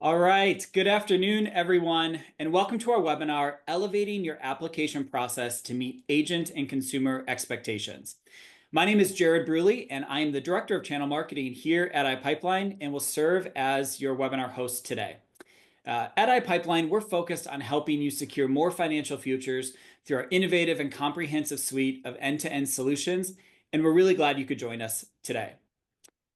All right, good afternoon, everyone, and welcome to our webinar, Elevating Your Application Process to Meet Agent and Consumer Expectations. My name is Jared Bruley, and I am the Director of Channel Marketing here at iPipeline and will serve as your webinar host today. At iPipeline, we're focused on helping you secure more financial futures through our innovative and comprehensive suite of end-to-end solutions, and we're really glad you could join us today.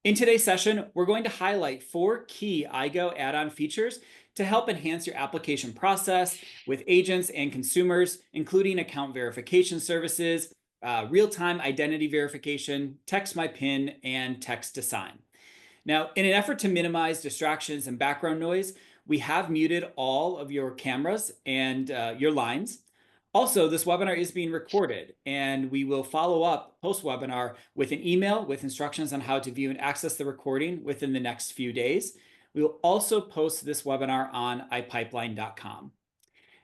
In today's session, we're going to highlight 4 key iGo add-on features to help enhance your application process with agents and consumers, including account verification services, real-time identity verification, text my PIN, and text to sign. Now, in an effort to minimize distractions and background noise, we have muted all of your cameras and your lines. Also, this webinar is being recorded, and we will follow up post-webinar with an email with instructions on how to view and access the recording within the next few days. We will also post this webinar on ipipeline.com.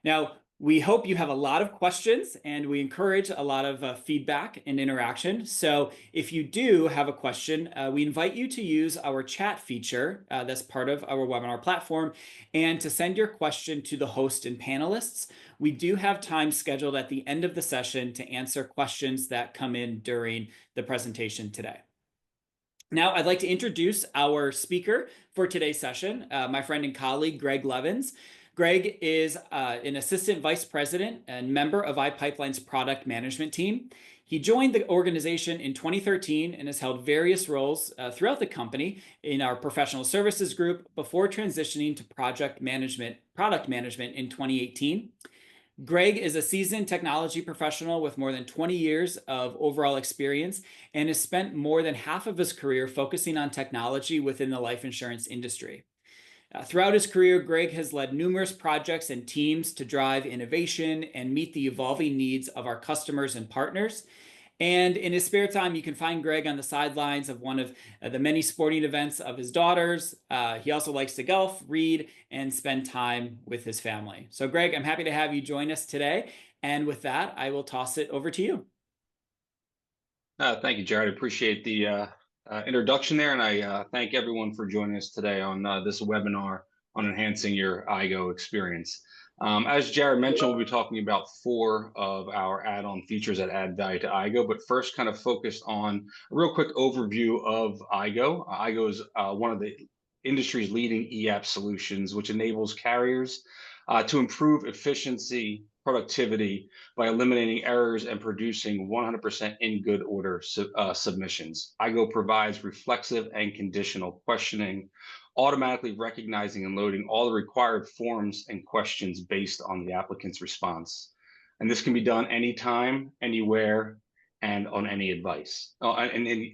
Now, we hope you have a lot of questions, and we encourage a lot of feedback and interaction. So if you do have a question, we invite you to use our chat feature that's part of our webinar platform and to send your question to the host and panelists. We do have time scheduled at the end of the session to answer questions that come in during the presentation today. Now, I'd like to introduce our speaker for today's session, my friend and colleague, Greg Levins. Greg is an assistant vice president and member of iPipeline's product management team. He joined the organization in 2013 and has held various roles throughout the company in our professional services group before transitioning to product management in 2018. Greg is a seasoned technology professional with more than 20 years of overall experience and has spent more than half of his career focusing on technology within the life insurance industry. Throughout his career, Greg has led numerous projects and teams to drive innovation and meet the evolving needs of our customers and partners. And in his spare time, you can find Greg on the sidelines of one of the many sporting events of his daughters. He also likes to golf, read, and spend time with his family. So Greg, I'm happy to have you join us today. And with that, I will toss it over to you. Thank you, Jared. I appreciate the introduction there, and I thank everyone for joining us today on this webinar on enhancing your iGo experience. As Jared mentioned, we'll be talking about 4 of our add-on features that add value to iGo, but first kind of focused on a real quick overview of iGo. iGo is one of the industry's leading e-app solutions, which enables carriers to improve efficiency, productivity by eliminating errors and producing 100% in good order submissions. iGo provides reflexive and conditional questioning, automatically recognizing and loading all the required forms and questions based on the applicant's response. And this can be done anytime, anywhere, and on any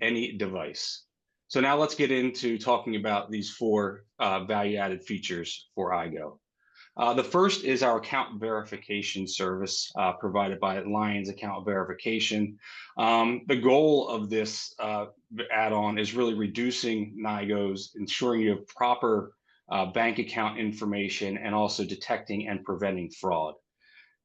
any device. So now let's get into talking about these 4 value-added features for iGo. The first is our account verification service provided by Lions Account Verification. The goal of this add-on is really reducing NIGOs, ensuring you have proper bank account information, and also detecting and preventing fraud.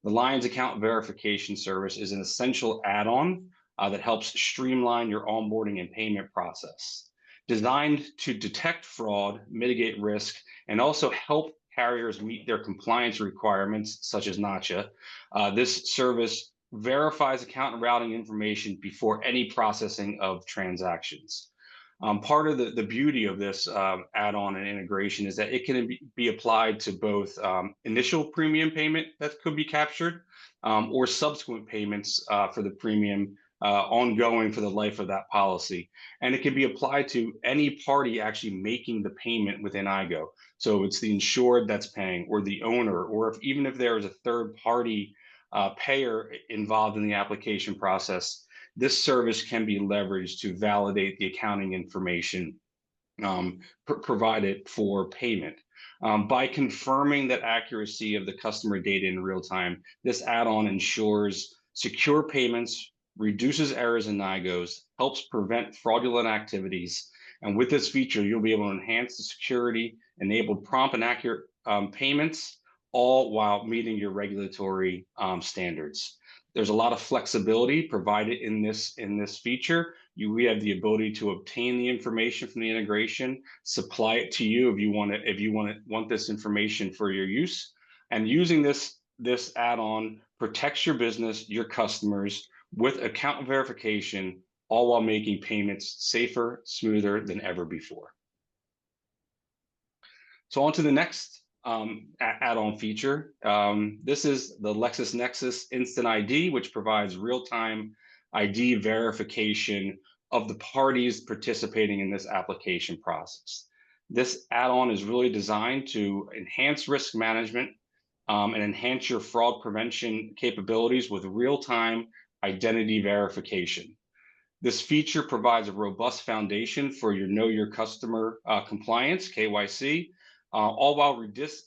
The Lions Account Verification service is an essential add-on that helps streamline your onboarding and payment process. Designed to detect fraud, mitigate risk, and also help carriers meet their compliance requirements, such as NACHA. This service verifies account and routing information before any processing of transactions. Part of the beauty of this add-on and integration is that it can be applied to both initial premium payment that could be captured or subsequent payments for the premium ongoing for the life of that policy. And it can be applied to any party actually making the payment within iGo. So it's the insured that's paying, or the owner, or even if there is a third party payer involved in the application process, this service can be leveraged to validate the accounting information provided for payment. By confirming that accuracy of the customer data in real time, this add-on ensures secure payments, reduces errors in NIGOs, helps prevent fraudulent activities. And with this feature, you'll be able to enhance the security, enable prompt and accurate payments, all while meeting your regulatory standards. There's a lot of flexibility provided in this feature. We have the ability to obtain the information from the integration, supply it to you if you want this information for your use. And using this add-on protects your business, your customers with account verification, all while making payments safer, smoother than ever before. So on to the next add-on feature. This is the LexisNexis Instant ID, which provides real-time ID verification of the parties participating in this application process. This add-on is really designed to enhance risk management and enhance your fraud prevention capabilities with real-time identity verification. This feature provides a robust foundation for your Know Your Customer compliance, KYC, all while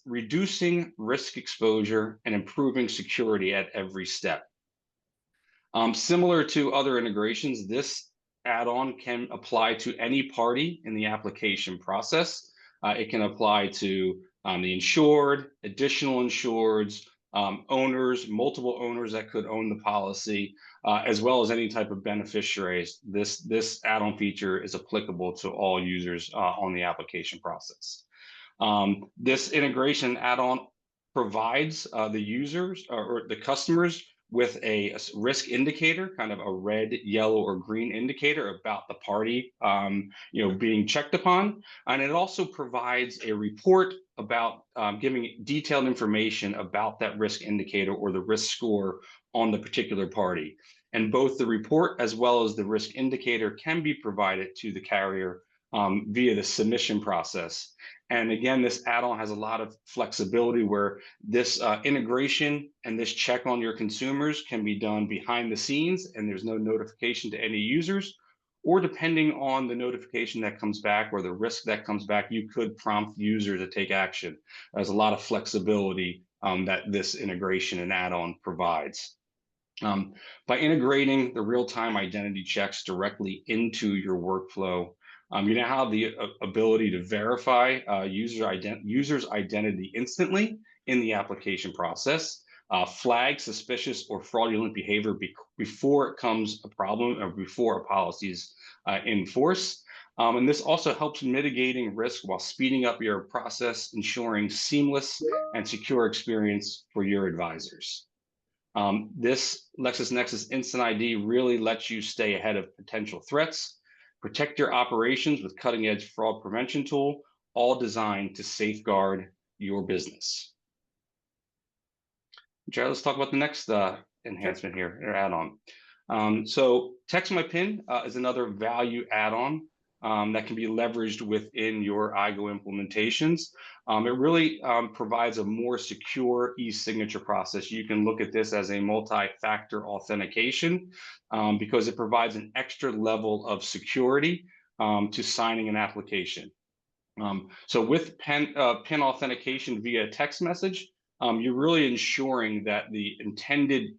reducing risk exposure and improving security at every step. Similar to other integrations, this add-on can apply to any party in the application process. It can apply to the insured, additional insureds, owners, multiple owners that could own the policy, as well as any type of beneficiaries. This add-on feature is applicable to all users on the application process. This integration add-on provides the users or the customers with a risk indicator, kind of a red, yellow, or green indicator about the party being checked upon. And it also provides a report about giving detailed information about that risk indicator or the risk score on the particular party. And both the report as well as the risk indicator can be provided to the carrier via the submission process. And again, this add-on has a lot of flexibility where this integration and this check on your consumers can be done behind the scenes, and there's no notification to any users. Or depending on the notification that comes back or the risk that comes back, you could prompt user to take action. There's a lot of flexibility that this integration and add-on provides. By integrating the real-time identity checks directly into your workflow, you now have the ability to verify user's identity instantly in the application process, flag suspicious or fraudulent behavior before it becomes a problem or before a policy is in force. And this also helps mitigating risk while speeding up your process, ensuring seamless and secure experience for your advisors. This LexisNexis Instant ID really lets you stay ahead of potential threats, protect your operations with cutting-edge fraud prevention tool, all designed to safeguard your business. Jared, let's talk about the next enhancement here, or add-on. So Text My PIN is another value add-on that can be leveraged within your IGO implementations. It really provides a more secure e-signature process. You can look at this as a multi-factor authentication because it provides an extra level of security to signing an application. So with PIN authentication via text message, you're really ensuring that the intended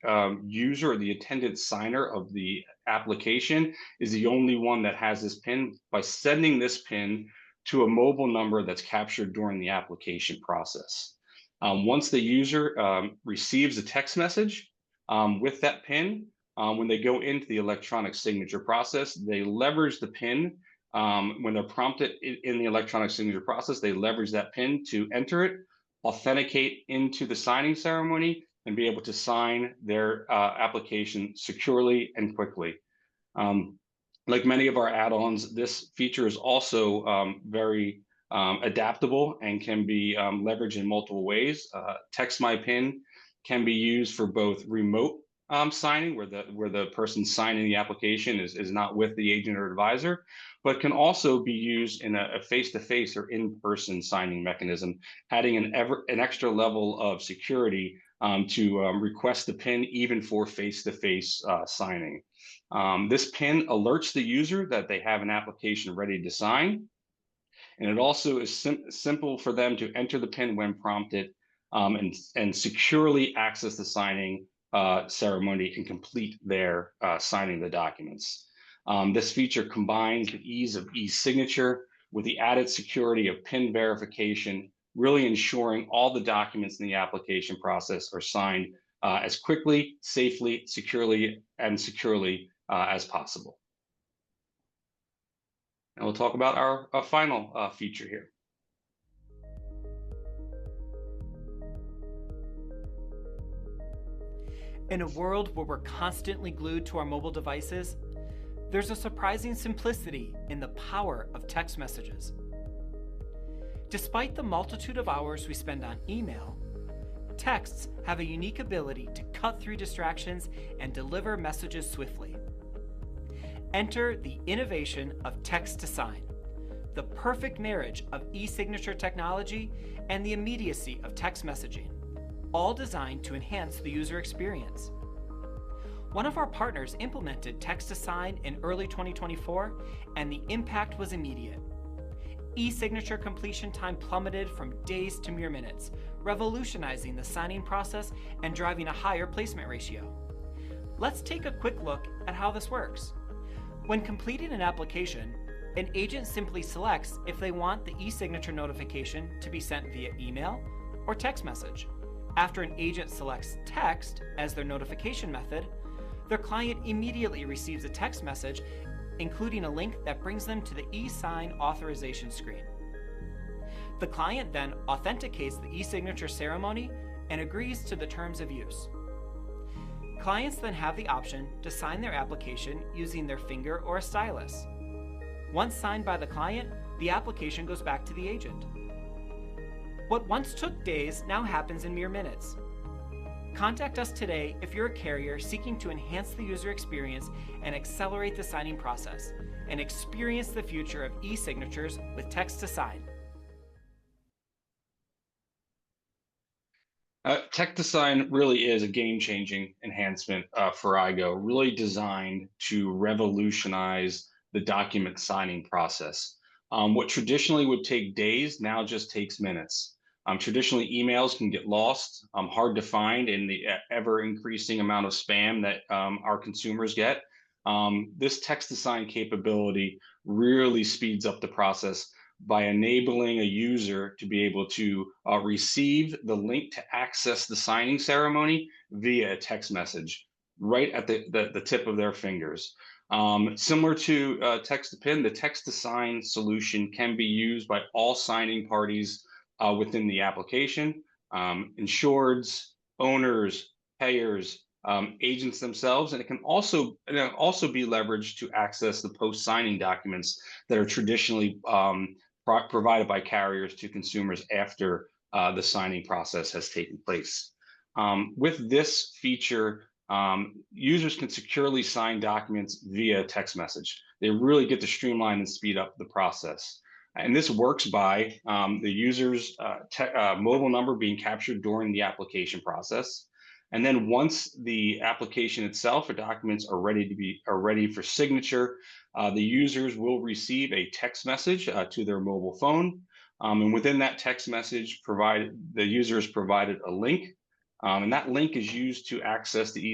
user or the intended signer of the application is the only one that has this PIN by sending this PIN to a mobile number that's captured during the application process. Once the user receives a text message with that PIN, when they go into the electronic signature process, they leverage the PIN. When they're prompted in the electronic signature process, they leverage that PIN to enter it, authenticate into the signing ceremony, and be able to sign their application securely and quickly. Like many of our add-ons, this feature is also very adaptable and can be leveraged in multiple ways. Text My PIN can be used for both remote signing, where the person signing the application is not with the agent or advisor, but can also be used in a face-to-face or in-person signing mechanism, adding an extra level of security to request the PIN even for face-to-face signing. This PIN alerts the user that they have an application ready to sign, and it also is simple for them to enter the PIN when prompted and securely access the signing ceremony and complete their signing the documents. This feature combines the ease of e-signature with the added security of PIN verification, really ensuring all the documents in the application process are signed as quickly, safely, securely as possible. And we'll talk about our final feature here. In a world where we're constantly glued to our mobile devices, there's a surprising simplicity in the power of text messages. Despite the multitude of hours we spend on email, texts have a unique ability to cut through distractions and deliver messages swiftly. Enter the innovation of text to sign, the perfect marriage of e-signature technology and the immediacy of text messaging, all designed to enhance the user experience. One of our partners implemented text to sign in early 2024, and the impact was immediate. E-signature completion time plummeted from days to mere minutes, revolutionizing the signing process and driving a higher placement ratio. Let's take a quick look at how this works. When completing an application, an agent simply selects if they want the e-signature notification to be sent via email or text message. After an agent selects text as their notification method, their client immediately receives a text message including a link that brings them to the e-sign authorization screen. The client then authenticates the e-signature ceremony and agrees to the terms of use. Clients then have the option to sign their application using their finger or a stylus. Once signed by the client, the application goes back to the agent. What once took days now happens in mere minutes. Contact us today if you're a carrier seeking to enhance the user experience and accelerate the signing process, and experience the future of e-signatures with text to sign. Text to sign really is a game-changing enhancement for iGo, really designed to revolutionize the document signing process. What traditionally would take days now just takes minutes. Traditionally, emails can get lost, hard to find in the ever increasing amount of spam that our consumers get. This text to sign capability really speeds up the process by enabling a user to be able to receive the link to access the signing ceremony via a text message right at the tip of their fingers. Similar to text to pin, the text to sign solution can be used by all signing parties within the application, insureds, owners, payers, agents themselves, and it can also be leveraged to access the post-signing documents that are traditionally provided by carriers to consumers after the signing process has taken place. With this feature, users can securely sign documents via text message. They really get to streamline and speed up the process. And this works by the user's mobile number being captured during the application process. And then once the application itself or documents are ready for signature, the users will receive a text message to their mobile phone. And within that text message, the user is provided a link. And that link is used to access the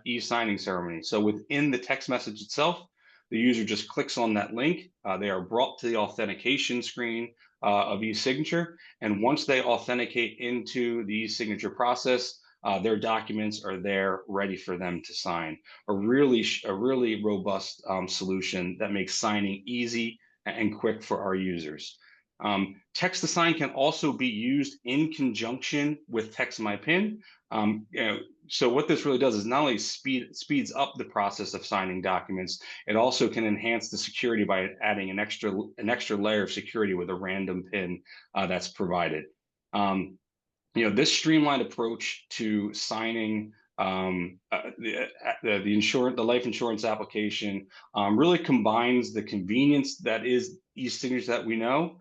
e-signing ceremony. So within the text message itself, the user just clicks on that link. They are brought to the authentication screen of e-signature. And once they authenticate into the e-signature process, their documents are there ready for them to sign. A really robust solution that makes signing easy and quick for our users. Text to sign can also be used in conjunction with text my pin. So what this really does is not only speeds up the process of signing documents, it also can enhance the security by adding an extra layer of security with a random pin that's provided. This streamlined approach to signing the life insurance application really combines the convenience that is e-signatures that we know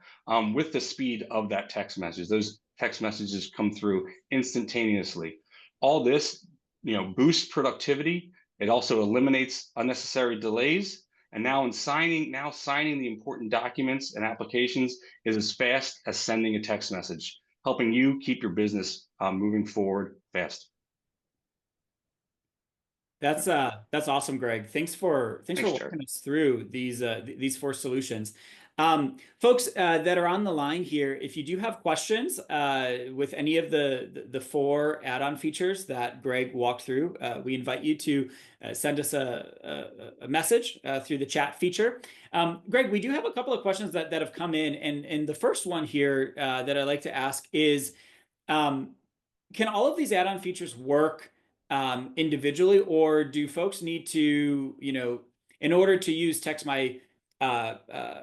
with the speed of that text message. Those text messages come through instantaneously. All this, boosts productivity. It also eliminates unnecessary delays. And now signing the important documents and applications is as fast as sending a text message, helping you keep your business moving forward fast. That's awesome, Greg. Thanks for walking Jared. us through these 4 solutions. Folks that are on the line here, if you do have questions with any of the four add-on features that Greg walked through, we invite you to send us a message through the chat feature. Greg, we do have a couple of questions that have come in, and the first one here that I'd like to ask is, can all of these add-on features work individually, or do folks need to, in order to use uh, uh,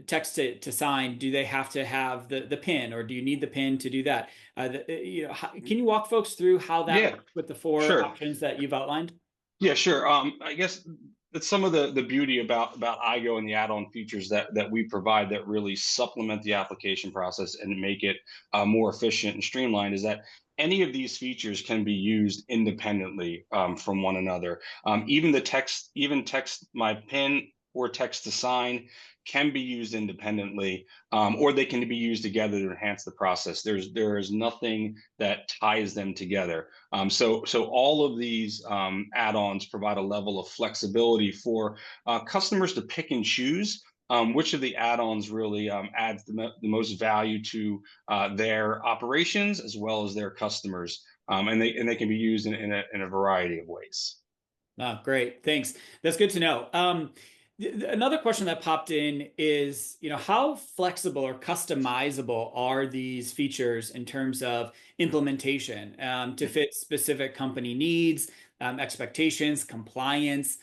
text to sign, do they have to have the PIN, or do you need the PIN to do that? Can you walk folks through how that Yeah, works with the four sure. options that you've outlined? Yeah, sure. I guess that's some of the beauty about IGO and the add-on features that we provide that really supplement the application process and make it more efficient and streamlined is that any of these features can be used independently from one another. Even text my PIN or text to sign can be used independently, or they can be used together to enhance the process. There is nothing that ties them together. So all of these add-ons provide a level of flexibility for customers to pick and choose which of the add-ons really adds the most value to their operations as well as their customers, and they can be used in a variety of ways. Oh, great. Thanks. That's good to know. Another question that popped in is, how flexible or customizable are these features in terms of implementation to fit specific company needs, expectations, compliance,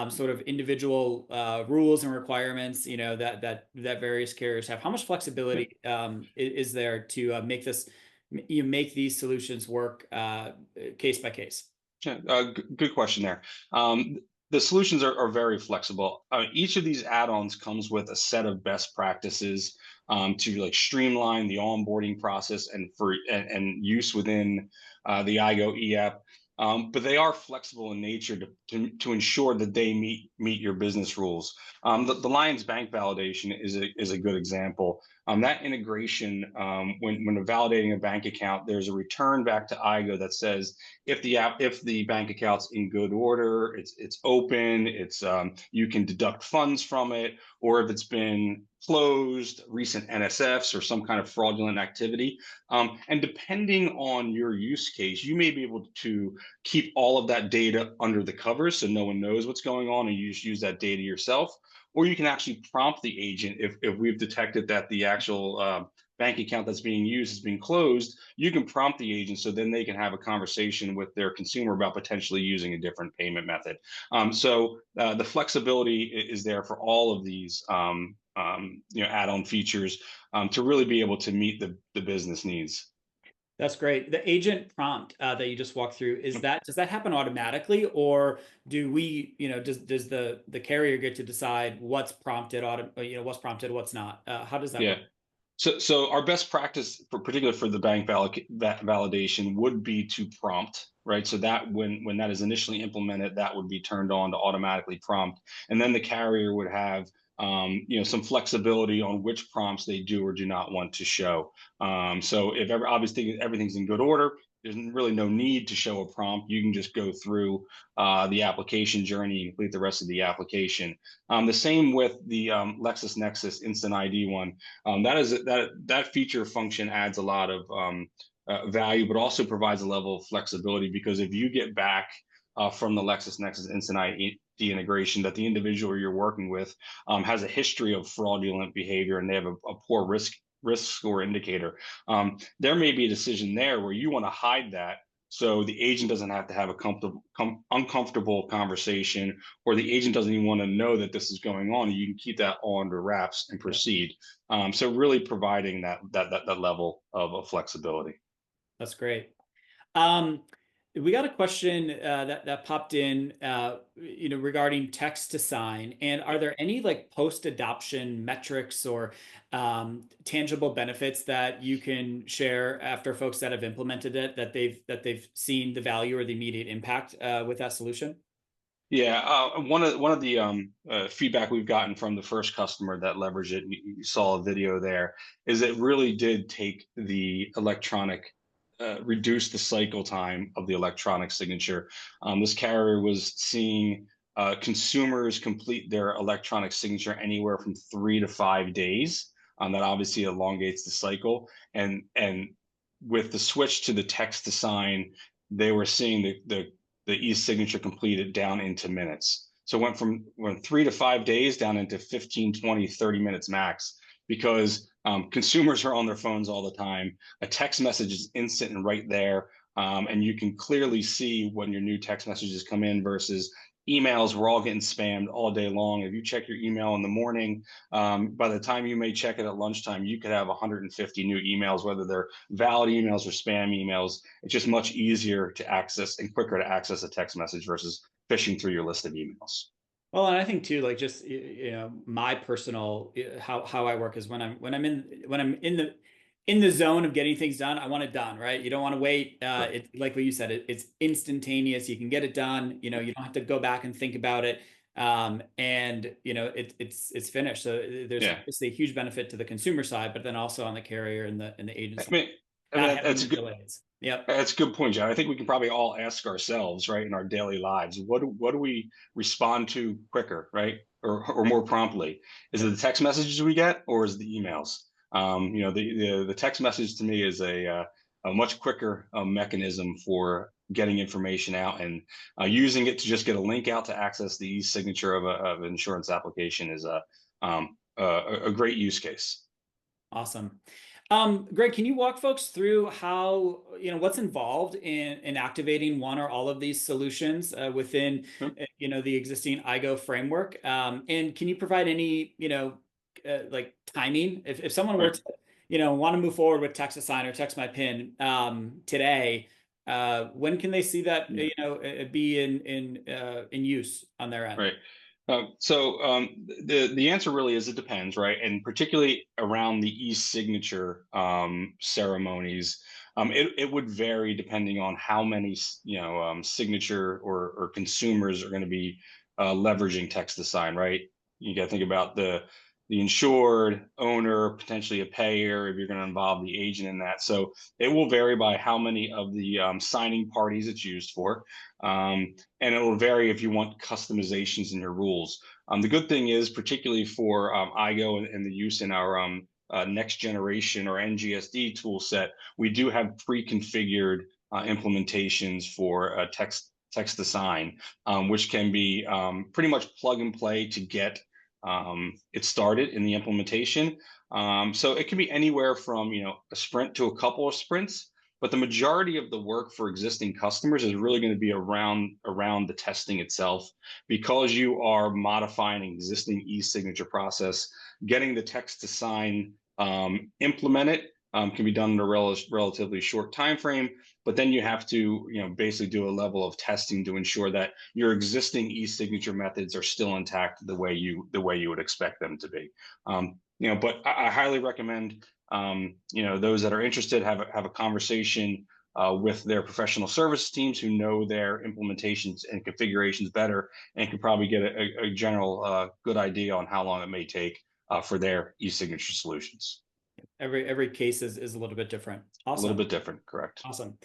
sort of individual rules and requirements, that various carriers have? How much flexibility is there to make these solutions work case by case? Yeah, good question there. The solutions are very flexible. Each of these add-ons comes with a set of best practices to like streamline the onboarding process and use within the iGo eApp. But they are flexible in nature to ensure that they meet your business rules. The Lions Bank validation is a good example. That integration, when validating a bank account, there's a return back to iGo that says if the bank account's in good order, it's open, you can deduct funds from it, or if it's been closed, recent NSFs, or some kind of fraudulent activity. And depending on your use case, you may be able to keep all of that data under the covers so no one knows what's going on, and you just use that data yourself. Or you can actually prompt the agent if we've detected that the actual bank account that's being used is being closed. You can prompt the agent so then they can have a conversation with their consumer about potentially using a different payment method. So the flexibility is there for all of these add-on features to really be able to meet the business needs. That's great. The agent prompt that you just walked through, does that happen automatically, or do we, does the carrier get to decide what's prompted, what's prompted, what's not? How does that Yeah. work? So our best practice, particularly for the bank validation, would be to prompt, right? So that when that is initially implemented, that would be turned on to automatically prompt, and then the carrier would have some flexibility on which prompts they do or do not want to show. So if obviously everything's in good order, there's really no need to show a prompt. You can just go through the application journey and complete the rest of the application. The same with the LexisNexis Instant ID one. That feature function adds a lot of value, but also provides a level of flexibility, because if you get back from the LexisNexis Instant ID integration that the individual you're working with has a history of fraudulent behavior and they have a poor risk score indicator, there may be a decision there where you want to hide that so the agent doesn't have to have a uncomfortable conversation, or the agent doesn't even want to know that this is going on. You can keep that all under wraps and proceed. So really providing that level of flexibility. That's great. Um, we got a question that popped in, regarding text to sign. And are there any like post-adoption metrics or tangible benefits that you can share after folks that have implemented it, that they've seen the value or the immediate impact with that solution? Yeah, one of the feedback we've gotten from the first customer that leveraged it, you saw a video there, is it really did take the reduce the cycle time of the electronic signature. This carrier was seeing consumers complete their electronic signature anywhere from 3 to 5 days. That obviously elongates the cycle. And with the switch to the text to sign, they were seeing the e-signature completed down into minutes. So it went 3 to 5 days down into 15, 20, 30 minutes max, because consumers are on their phones all the time. A text message is instant and right there. And you can clearly see when your new text messages come in versus emails. We're all getting spammed all day long. If you check your email in the morning, by the time you may check it at lunchtime, you could have 150 new emails, whether they're valid emails or spam emails. It's just much easier to access and quicker to access a text message versus fishing through your list of emails. Well, and I think too, like just my personal how I work is when I'm in the zone of getting things done, I want it done, right? You don't want to wait. Right. It's like what you said, it's instantaneous. You can get it done. You don't have to go back and think about it. And it's finished. So there's Yeah. obviously a huge benefit to the consumer side, but then also on the carrier and the agency. I mean that's a good. Delays. Yep. That's a good point, John. I think we can probably all ask ourselves, right, in our daily lives, what do we respond to quicker, right, or more promptly? Is it the text messages we get, or is it the emails? The text message to me is a much quicker mechanism for getting information out, and using it to just get a link out to access the e-signature of an insurance application is a great use case. Awesome. Greg, can you walk folks through how, what's involved in activating one or all of these solutions within, the existing iGo framework? And can you provide any, like timing? If someone were to, want to move forward with text assign or text my pin today, when can they see that, be in use on their end? Right. The answer really is it depends, right? And particularly around the e-signature ceremonies, it would vary depending on how many signature or consumers are going to be leveraging text to sign, right? You got to think about the insured, owner, potentially a payer, if you're going to involve the agent in that. So it will vary by how many of the signing parties it's used for. And it will vary if you want customizations in your rules. The good thing is, particularly for iGo and the use in our next generation or NGSD tool set, we do have pre-configured implementations for text to sign, which can be pretty much plug and play to get it started in the implementation. So it can be anywhere from a sprint to a couple of sprints, but the majority of the work for existing customers is really going to be around the testing itself, because you are modifying an existing e-signature process. Getting the text to sign implemented can be done in a relatively short time frame, but then you have to basically do a level of testing to ensure that your existing e-signature methods are still intact the way you would expect them to be. But I highly recommend those that are interested have a conversation with their professional service teams who know their implementations and configurations better, and can probably get a general good idea on how long it may take for their e-signature solutions. Every case is a little bit different. Awesome. A little bit different, correct. Awesome.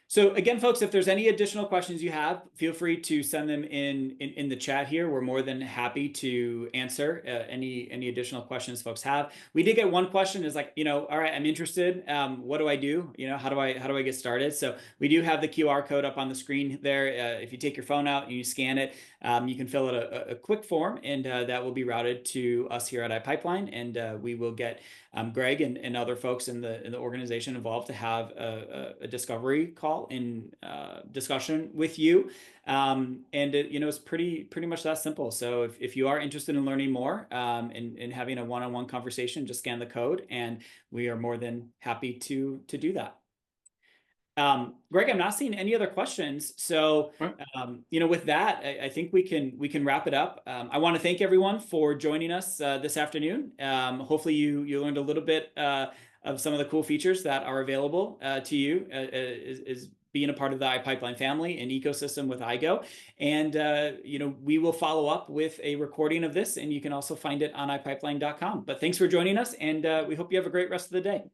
So again, folks, if there's any additional questions you have, feel free to send them in the chat here. We're more than happy to answer any additional questions folks have. We did get one question is like, all right, I'm interested. What do I do? How do I get started? So we do have the QR code up on the screen there. If you take your phone out and you scan it, you can fill out a quick form, and that will be routed to us here at iPipeline, and we will get Greg and other folks in the organization involved to have a discovery call in discussion with you. And it's pretty much that simple. So if you are interested in learning more and having a one-on-one conversation, just scan the code, and we are more than happy to do that. Greg, I'm not seeing any other questions. So, with that, I think we can wrap it up. I want to thank everyone for joining us this afternoon. Hopefully you learned a little bit of some of the cool features that are available to you is being a part of the iPipeline family and ecosystem with iGo. And, we will follow up with a recording of this, and you can also find it on iPipeline.com. But thanks for joining us, and we hope you have a great rest of the day.